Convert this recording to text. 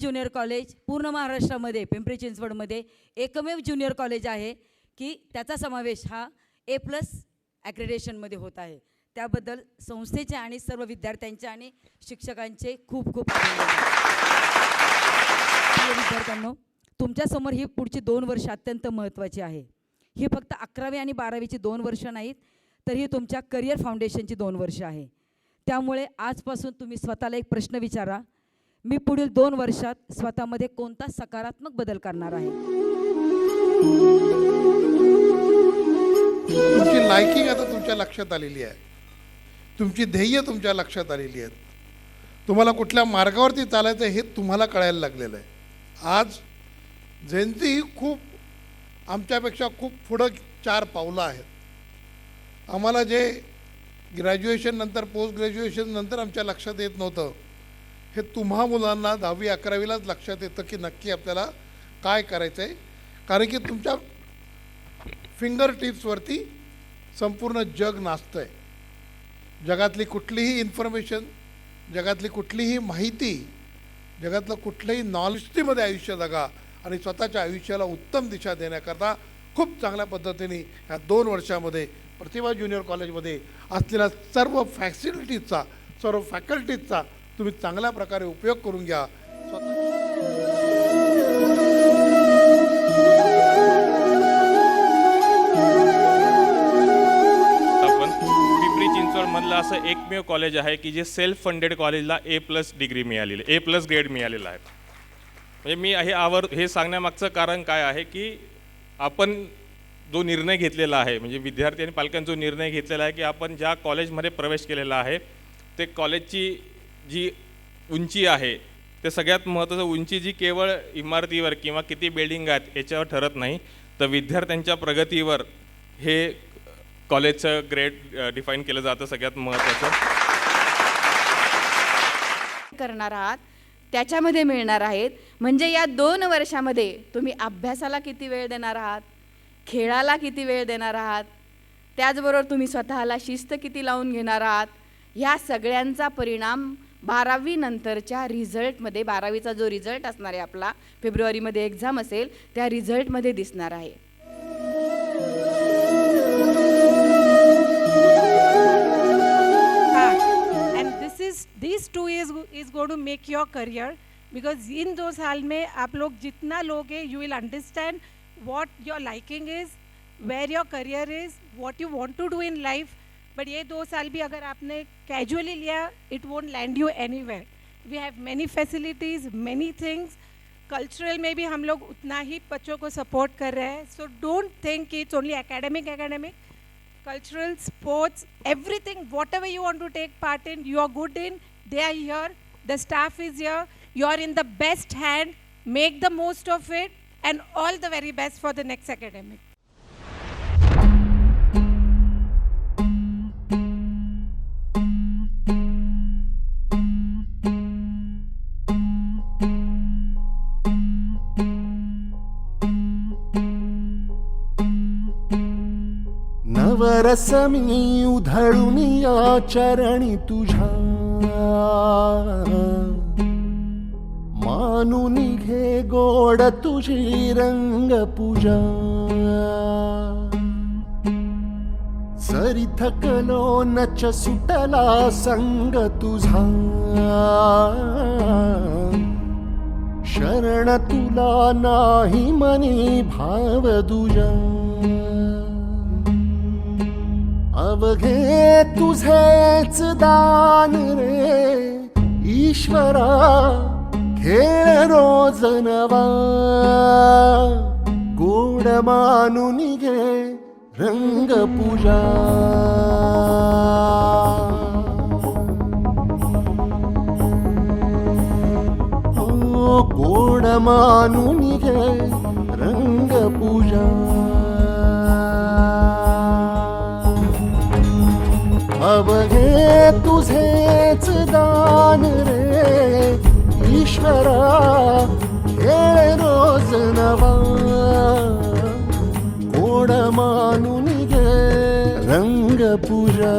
Junior college पूर्ण महाराष्ट्रामध्ये पिंपरी चिंचवडमध्ये एकमेव ज्युनियर कॉलेज आहे की त्याचा समावेश हा A+ ॲक्रेडिटेशनमध्ये होत आहे. त्याबद्दल संस्थेचे आणि सर्व विद्यार्थ्यांचे आणि शिक्षकांचे खूप खूप विद्यार्थ्यांनो, तुमच्यासमोर ही पुढची 2 वर्ष अत्यंत महत्त्वाची आहे. ही फक्त 11वी आणि 12वीची 2 वर्ष नाहीत, तर ही तुमच्या करिअर फाउंडेशनची 2 वर्ष आहे. त्यामुळे आजपासून तुम्ही स्वतःला एक प्रश्न विचारा, मी पुढील 2 वर्षात स्वतःमध्ये कोणता सकारात्मक बदल करणार आहे. तुमची लायकिंग आता तुमच्या लक्षात आलेली आहे, तुमची ध्येय तुमच्या लक्षात आलेली आहेत, तुम्हाला कुठल्या मार्गावरती चालायचं हे तुम्हाला कळायला लागलेलं आहे. आज जयंती ही खूप आमच्यापेक्षा खूप पुढं 4 पावलं आहेत. आम्हाला जे ग्रॅज्युएशन नंतर पोस्ट ग्रॅज्युएशन नंतर आमच्या लक्षात येत नव्हतं, हे तुम्हा मुलांना 10वी 11वीलाच लक्षात येतं की नक्की आपल्याला काय करायचं आहे. कारण की तुमच्या फिंगर टिप्सवरती संपूर्ण जग नाचतं आहे. जगातली कुठलीही इन्फॉर्मेशन, जगातली कुठलीही माहिती, जगातलं कुठलंही नॉलेजमध्ये आयुष्य जगा आणि स्वतःच्या आयुष्याला उत्तम दिशा देण्याकरता खूप चांगल्या पद्धतीने ह्या 2 वर्षामध्ये प्रतिभा ज्युनियर कॉलेजमध्ये असलेल्या सर्व फॅसिलिटीजचा, सर्व फॅकल्टीजचा तुम्ही चांगल्या प्रकारे उपयोग करून घ्या. आपण पिंपरी चिंचवडमधलं असं एकमेव कॉलेज आहे की जे सेल्फ फंडेड कॉलेजला A+ डिग्री मिळालेली, A+ ग्रेड मिळालेला आहे. म्हणजे मी हे सांगण्यामागचं कारण काय आहे की आपण जो निर्णय घेतलेला आहे, म्हणजे विद्यार्थी आणि पालकांचा जो निर्णय घेतलेला आहे की आपण ज्या कॉलेजमध्ये प्रवेश केलेला आहे ते कॉलेजची जी उंची आहे, ते सगळ्यात महत्त्वाचं उंची जी केवळ इमारतीवर किंवा किती बिल्डिंग आहेत याच्यावर ठरत नाही, तर विद्यार्थ्यांच्या प्रगतीवर हे कॉलेजचं ग्रेड डिफाईन केलं जातं. सगळ्यात महत्त्वाचं करणार आहात त्याच्यामध्ये मिळणार आहेत. म्हणजे या 2 वर्षामध्ये तुम्ही अभ्यासाला किती वेळ देणार आहात, खेळाला किती वेळ देणार आहात, त्याचबरोबर तुम्ही स्वतःला शिस्त किती लावून घेणार आहात, ह्या सगळ्यांचा परिणाम 12वी नंतरच्या रिझल्टमध्ये, 12वीचा जो रिझल्ट असणार आहे आपला, फेब्रुवारीमध्ये एक्झाम असेल, त्या रिझल्टमध्ये दिसणार आहे. These 2 years is going to make your career, because in 2 साल में आप लोग जितना लोगे you will understand what your liking is, where your career is, what you want to do in life. But ये 2 साल भी अगर आपने casually लिया, it won't land you anywhere. We have many facilities, many things. Cultural में भी हम लोग उतना ही बच्चों को सपोर्ट कर रहे हैं. So don't think it's only academic. Cultural, sports, everything, whatever you want to take part in, you are good in, they are here, the staff is here, you are in the best hand, make the most of it, and all the very best for the next academic. नवरसमी उधळून या चरणी तुझ्या मानून घे गोड तुझी रंग पूजा सरी थकलो नच सुटला संग तुझा शरण तुला नाही मनी भाव दुजा अवघे तुझेच दान रे ईश्वरा खेळ रोज नवा गोड मानून घे रंग पूजा गोड मानून घे रंग पूजा अवघे तुझेच दान रे ईश्वरा खेळ रोज नवा गोड मानून घे रंग पूजा